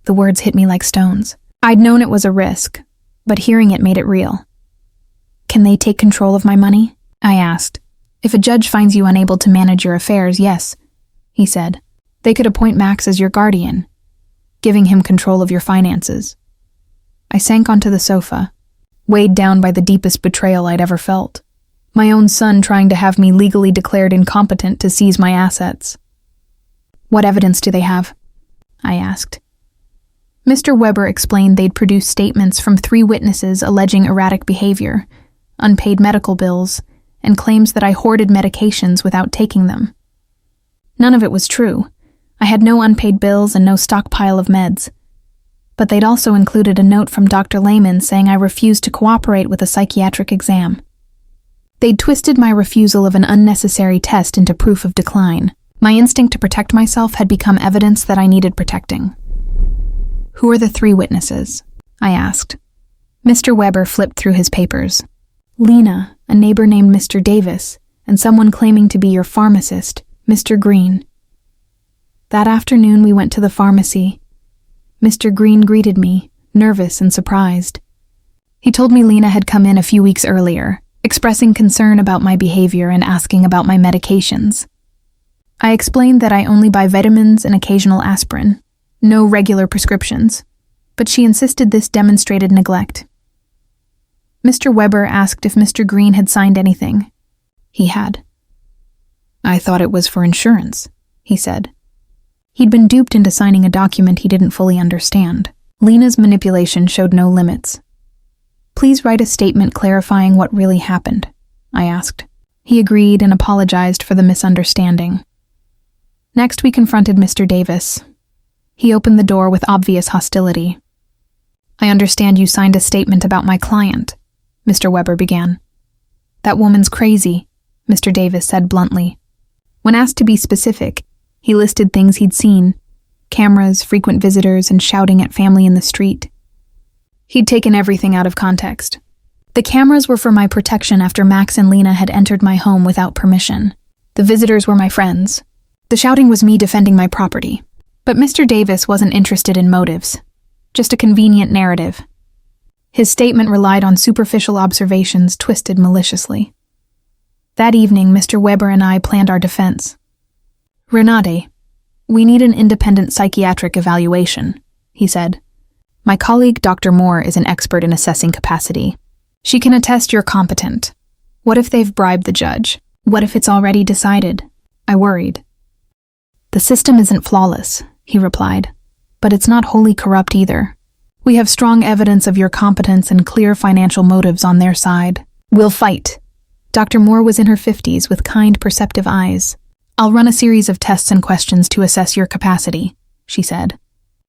The words hit me like stones. I'd known it was a risk, but hearing it made it real. "Can they take control of my money?" I asked. "If a judge finds you unable to manage your affairs, yes," he said. "They could appoint Max as your guardian, giving him control of your finances." I sank onto the sofa, weighed down by the deepest betrayal I'd ever felt. My own son trying to have me legally declared incompetent to seize my assets. "What evidence do they have?" I asked. Mr. Weber explained they'd produced statements from 3 witnesses alleging erratic behavior, unpaid medical bills, and claims that I hoarded medications without taking them. None of it was true. I had no unpaid bills and no stockpile of meds. But they'd also included a note from Dr. Lehman saying I refused to cooperate with a psychiatric exam. They'd twisted my refusal of an unnecessary test into proof of decline. My instinct to protect myself had become evidence that I needed protecting. "Who are the 3 witnesses?" I asked. Mr. Weber flipped through his papers. "Lena, a neighbor named Mr. Davis, and someone claiming to be your pharmacist, Mr. Green." That afternoon we went to the pharmacy. Mr. Green greeted me, nervous and surprised. He told me Lena had come in a few weeks earlier, expressing concern about my behavior and asking about my medications. I explained that I only buy vitamins and occasional aspirin, no regular prescriptions, but she insisted this demonstrated neglect. Mr. Weber asked if Mr. Green had signed anything. He had. "I thought it was for insurance," he said. He'd been duped into signing a document he didn't fully understand. Lena's manipulation showed no limits. "Please write a statement clarifying what really happened," I asked. He agreed and apologized for the misunderstanding. Next, we confronted Mr. Davis. He opened the door with obvious hostility. "I understand you signed a statement about my client," Mr. Weber began. "That woman's crazy," Mr. Davis said bluntly. When asked to be specific, he listed things he'd seen: cameras, frequent visitors, and shouting at family in the street. He'd taken everything out of context. "The cameras were for my protection after Max and Lena had entered my home without permission. The visitors were my friends. The shouting was me defending my property." But Mr. Davis wasn't interested in motives, just a convenient narrative. His statement relied on superficial observations twisted maliciously. That evening, Mr. Weber and I planned our defense. "Renate, we need an independent psychiatric evaluation," he said. "My colleague, Dr. Moore, is an expert in assessing capacity. She can attest you're competent. What if they've bribed the judge? What if it's already decided?" I worried. "The system isn't flawless," he replied, "but it's not wholly corrupt either. We have strong evidence of your competence and clear financial motives on their side. We'll fight." Dr. Moore was in her 50s with kind, perceptive eyes. "I'll run a series of tests and questions to assess your capacity," she said.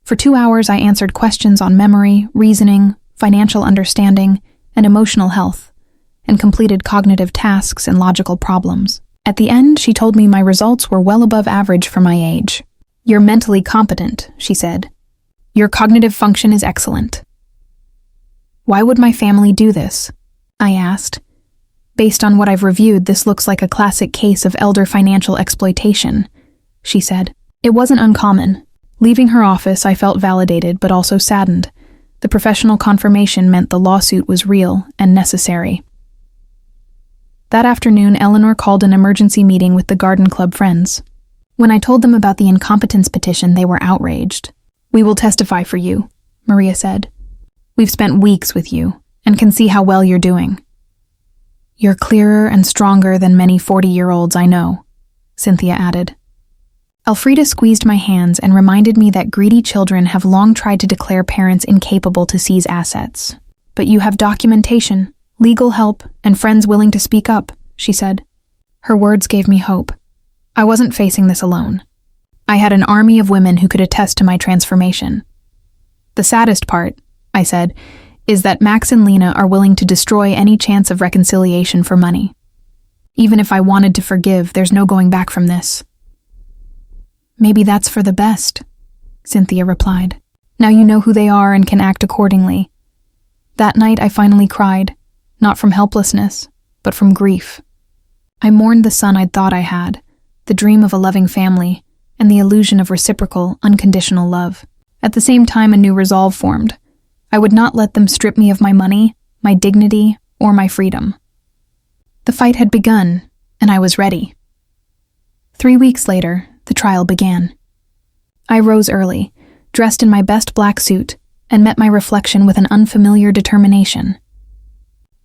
For 2 hours, I answered questions on memory, reasoning, financial understanding, and emotional health, and completed cognitive tasks and logical problems. At the end, she told me my results were well above average for my age. "You're mentally competent," she said. "Your cognitive function is excellent." "Why would my family do this?" I asked. "Based on what I've reviewed, this looks like a classic case of elder financial exploitation," she said. It wasn't uncommon. Leaving her office, I felt validated but also saddened. The professional confirmation meant the lawsuit was real and necessary. That afternoon, Eleanor called an emergency meeting with the Garden Club friends. When I told them about the incompetence petition, they were outraged. "We will testify for you," Maria said. "We've spent weeks with you and can see how well you're doing." "You're clearer and stronger than many 40-year-olds I know," Cynthia added. Elfrida squeezed my hands and reminded me that greedy children have long tried to declare parents incapable to seize assets. "But you have documentation, legal help, and friends willing to speak up," she said. Her words gave me hope. I wasn't facing this alone. I had an army of women who could attest to my transformation. "The saddest part," I said, "is that Max and Lena are willing to destroy any chance of reconciliation for money. Even if I wanted to forgive, there's no going back from this." "Maybe that's for the best," Cynthia replied. "Now you know who they are and can act accordingly." That night I finally cried, not from helplessness, but from grief. I mourned the son I'd thought I had, the dream of a loving family, and the illusion of reciprocal, unconditional love. At the same time, a new resolve formed. I would not let them strip me of my money, my dignity, or my freedom. The fight had begun, and I was ready. 3 weeks later, the trial began. I rose early, dressed in my best black suit, and met my reflection with an unfamiliar determination.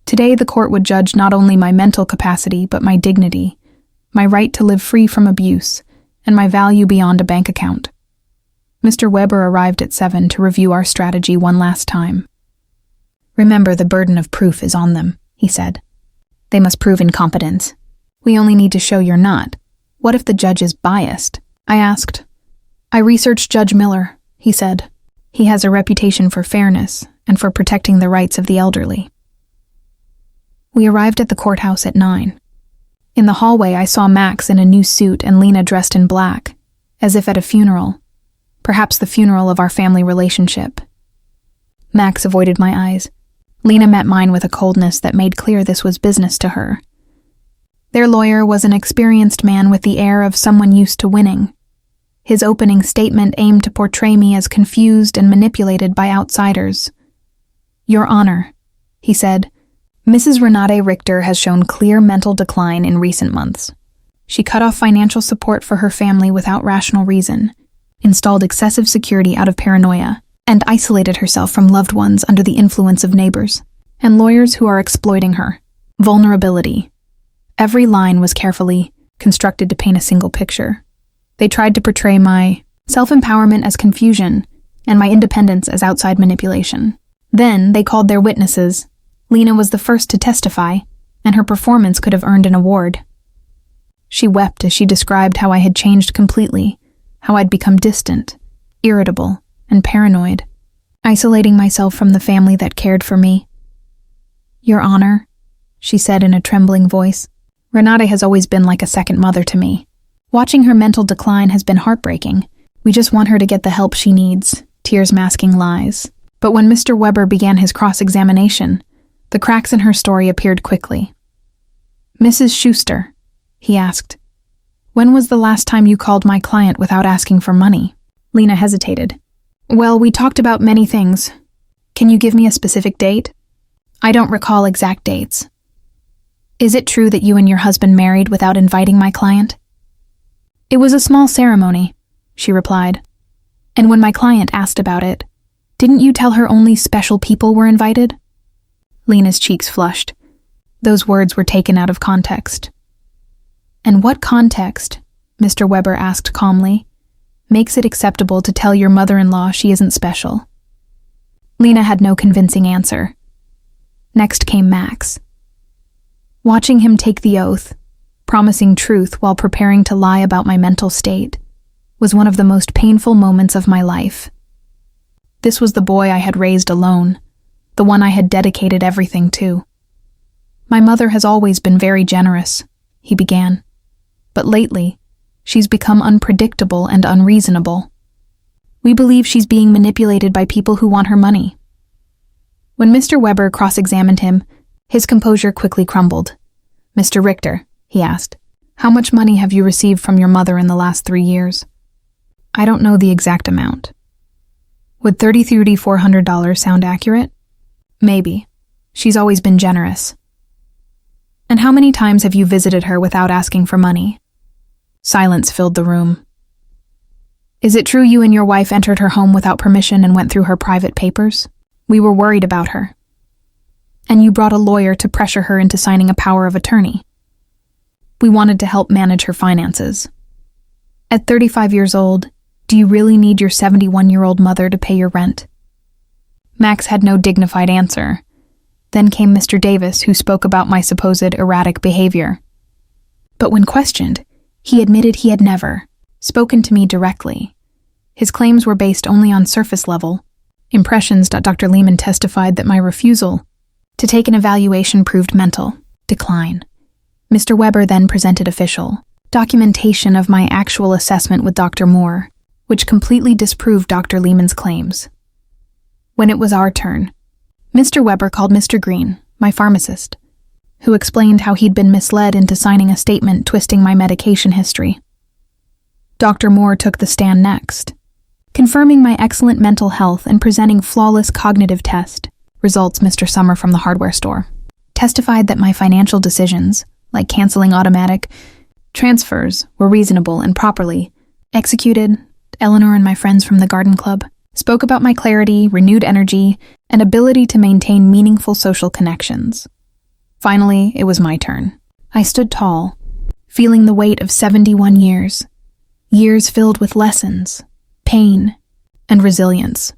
Today, the court would judge not only my mental capacity, but my dignity, my right to live free from abuse, and my value beyond a bank account. Mr. Weber arrived at 7 to review our strategy one last time. "Remember, the burden of proof is on them," he said. "They must prove incompetence. We only need to show you're not. What if the judge is biased?" I asked. "I researched Judge Miller," he said. "He has a reputation for fairness and for protecting the rights of the elderly." We arrived at the courthouse at 9. In the hallway, I saw Max in a new suit and Lena dressed in black, as if at a funeral, perhaps the funeral of our family relationship. Max avoided my eyes. Lena met mine with a coldness that made clear this was business to her. Their lawyer was an experienced man with the air of someone used to winning. His opening statement aimed to portray me as confused and manipulated by outsiders. "Your Honor," he said, "Mrs. Renate Richter has shown clear mental decline in recent months. She cut off financial support for her family without rational reason, installed excessive security out of paranoia, and isolated herself from loved ones under the influence of neighbors and lawyers who are exploiting her. Vulnerability." Every line was carefully constructed to paint a single picture. They tried to portray my self-empowerment as confusion, and my independence as outside manipulation. Then they called their witnesses. Lena was the first to testify, and her performance could have earned an award. She wept as she described how I had changed completely, how I'd become distant, irritable, and paranoid, isolating myself from the family that cared for me. "Your Honor," she said in a trembling voice, "Renate has always been like a second mother to me. Watching her mental decline has been heartbreaking. We just want her to get the help she needs," tears masking lies. But when Mr. Weber began his cross-examination, the cracks in her story appeared quickly. "Mrs. Schuster," he asked, "when was the last time you called my client without asking for money?" Lena hesitated. "Well, we talked about many things. Can you give me a specific date?" "I don't recall exact dates." "Is it true that you and your husband married without inviting my client?" "It was a small ceremony," she replied. "And when my client asked about it, didn't you tell her only special people were invited?" Lena's cheeks flushed. Those words were taken out of context. "And what context," Mr. Weber asked calmly, "makes it acceptable to tell your mother-in-law she isn't special?" Lena had no convincing answer. Next came Max. Watching him take the oath, promising truth while preparing to lie about my mental state, was one of the most painful moments of my life. This was the boy I had raised alone, the one I had dedicated everything to. "My mother has always been very generous," he began. "But lately, she's become unpredictable and unreasonable. We believe she's being manipulated by people who want her money." When Mr. Weber cross-examined him, his composure quickly crumbled. "Mr. Richter," he asked, "how much money have you received from your mother in the last 3 years?" "I don't know the exact amount." "Would $3,400 sound accurate?" "Maybe. She's always been generous." "And how many times have you visited her without asking for money?" Silence filled the room. "Is it true you and your wife entered her home without permission and went through her private papers? We were worried about her." "And you brought a lawyer to pressure her into signing a power of attorney?" "We wanted to help manage her finances." "At 35 years old, do you really need your 71-year-old mother to pay your rent?" Max had no dignified answer. Then came Mr. Davis, who spoke about my supposed erratic behavior. But when questioned, he admitted he had never spoken to me directly. His claims were based only on surface-level impressions. Dr. Lehman testified that my refusal to take an evaluation proved mental decline. Mr. Weber then presented official documentation of my actual assessment with Dr. Moore, which completely disproved Dr. Lehman's claims. When it was our turn, Mr. Weber called Mr. Green, my pharmacist, who explained how he'd been misled into signing a statement twisting my medication history. Dr. Moore took the stand next, confirming my excellent mental health and presenting flawless cognitive test results. Mr. Summer from the hardware store testified that my financial decisions, like canceling automatic transfers, were reasonable and properly executed. Eleanor and my friends from the garden club spoke about my clarity, renewed energy, and ability to maintain meaningful social connections. Finally, it was my turn. I stood tall, feeling the weight of 71 years, years filled with lessons, pain, and resilience.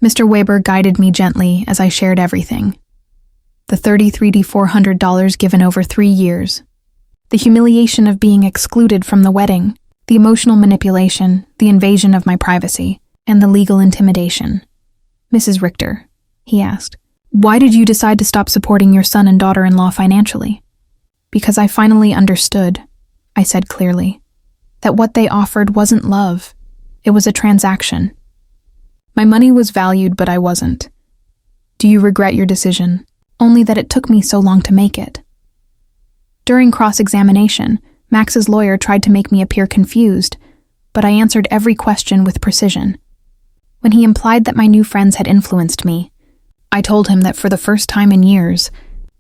Mr. Weber guided me gently as I shared everything. The $3,400 given over 3 years, the humiliation of being excluded from the wedding, the emotional manipulation, the invasion of my privacy, and the legal intimidation. "Mrs. Richter," he asked, "why did you decide to stop supporting your son and daughter-in-law financially?" "Because I finally understood," I said clearly, "that what they offered wasn't love. It was a transaction. My money was valued, but I wasn't. Do you regret your decision? Only that it took me so long to make it." During cross-examination, Max's lawyer tried to make me appear confused, but I answered every question with precision. When he implied that my new friends had influenced me, I told him that for the first time in years,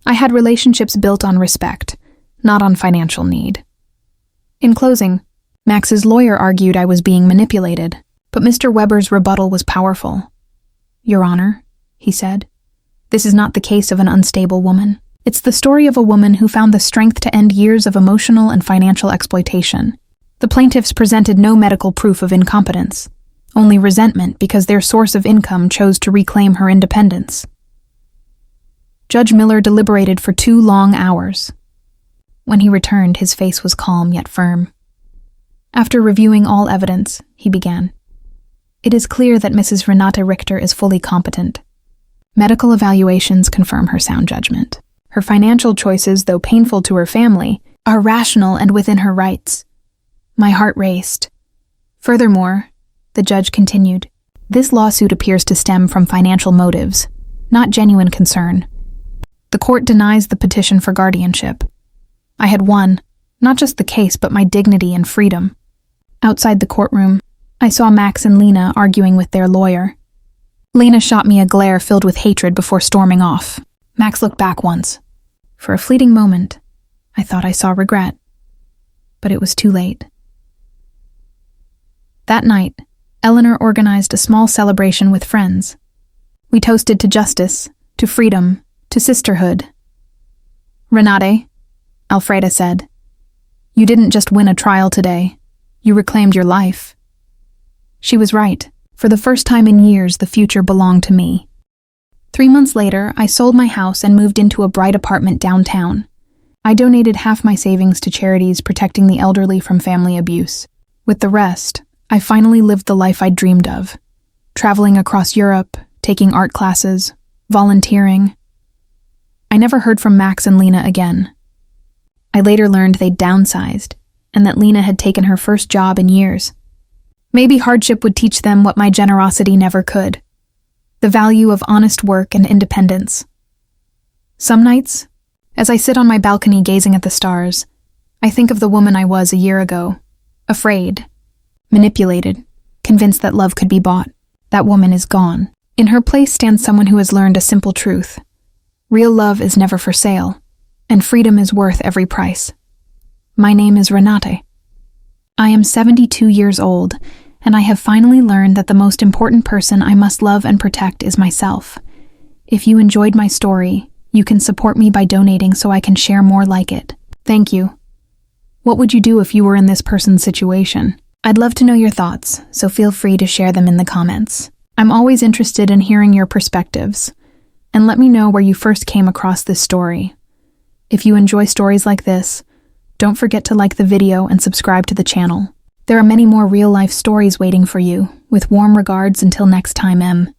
I had relationships built on respect, not on financial need. In closing, Max's lawyer argued I was being manipulated, but Mr. Weber's rebuttal was powerful. "Your Honor," he said, "this is not the case of an unstable woman. It's the story of a woman who found the strength to end years of emotional and financial exploitation. The plaintiffs presented no medical proof of incompetence, only resentment because their source of income chose to reclaim her independence. Judge Miller deliberated for 2 long hours. When he returned, his face was calm yet firm. After reviewing all evidence, he began. It is clear that Mrs. Renate Richter is fully competent. Medical evaluations confirm her sound judgment. Her financial choices, though painful to her family, are rational and within her rights. My heart raced. Furthermore, the judge continued, this lawsuit appears to stem from financial motives, not genuine concern. The court denies the petition for guardianship. I had won, not just the case, but my dignity and freedom. Outside the courtroom, I saw Max and Lena arguing with their lawyer. Lena shot me a glare filled with hatred before storming off. Max looked back once. For a fleeting moment, I thought I saw regret. But it was too late. That night, Eleanor organized a small celebration with friends. We toasted to justice, to freedom, to sisterhood. Renate, Alfreda said, you didn't just win a trial today. You reclaimed your life. She was right. For the first time in years, the future belonged to me. 3 months later, I sold my house and moved into a bright apartment downtown. I donated half my savings to charities protecting the elderly from family abuse. With the rest, I finally lived the life I'd dreamed of. Traveling across Europe, taking art classes, volunteering. I never heard from Max and Lena again. I later learned they'd downsized, and that Lena had taken her first job in years. Maybe hardship would teach them what my generosity never could. The value of honest work and independence. Some nights, as I sit on my balcony gazing at the stars, I think of the woman I was a year ago, afraid, manipulated, convinced that love could be bought. That woman is gone. In her place stands someone who has learned a simple truth. Real love is never for sale, and freedom is worth every price. My name is Renate. I am 72 years old, and I have finally learned that the most important person I must love and protect is myself. If you enjoyed my story, you can support me by donating so I can share more like it. Thank you. What would you do if you were in this person's situation? I'd love to know your thoughts, so feel free to share them in the comments. I'm always interested in hearing your perspectives, and let me know where you first came across this story. If you enjoy stories like this, don't forget to like the video and subscribe to the channel. There are many more real-life stories waiting for you. With warm regards until next time, M.